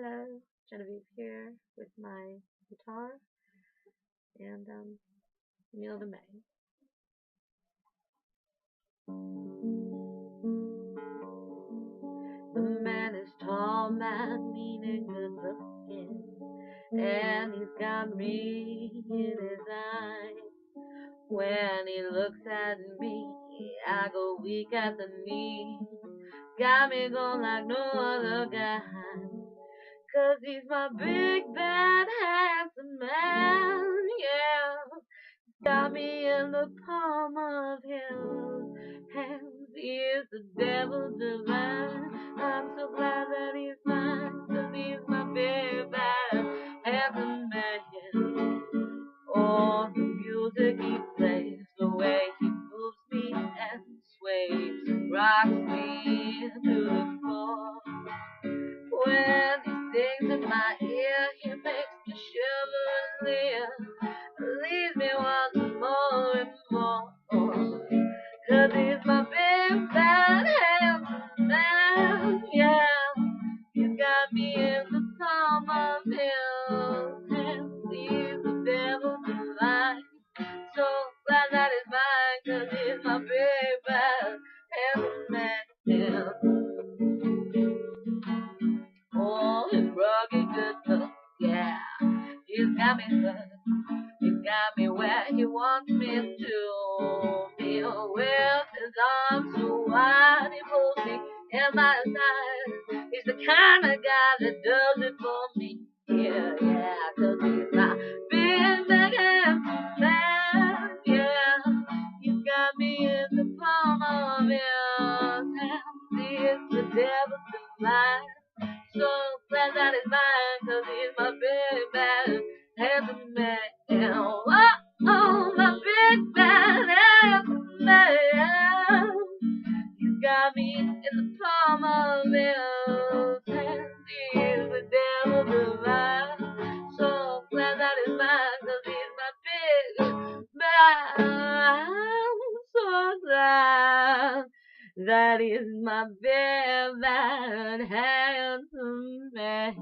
Hello, Genevieve here with my guitar and Neil DeMay. The man is tall, man, mean and good looking, and he's got me in his eyes. When he looks at me, I go weak at the knees. Got me going like no other guy. 'Cause he's my big, bad, handsome man, yeah. Got me in the palm of his hands. He is the devil divine. I'm so glad that he's mine, 'cause he's my big, bad, handsome man. Oh, the music he plays, the way he moves me and sways, rocks me to the floor. When he sings in my ear, he makes me shiver and leer, leaves me wanting more and more. 'Cause he's my big, bad, handsome man, yeah. He's got me in the palm of his hands. He's the devil divine. So glad that he's mine, 'cause he's my big, bad, handsome man, yeah. Oh, his rugged good look, yeah. He's got me good. He's got me where he wants me to be. With his arms so wide, he pulls me in my side. He's the kind of guy that does it for me. Yeah, yeah, 'cause he's my big, big, handsome man. Yeah, he's got me in the palm of his hand. He's the devil's divine. So glad that he's mine, 'cause he's my big, bad, handsome man. Oh, oh, my big, bad, handsome man. You got me in the palm of his hand. He's the devil divine. So glad that he's mine, 'cause he's my big, bad. So glad that he's my big, bad, handsome man.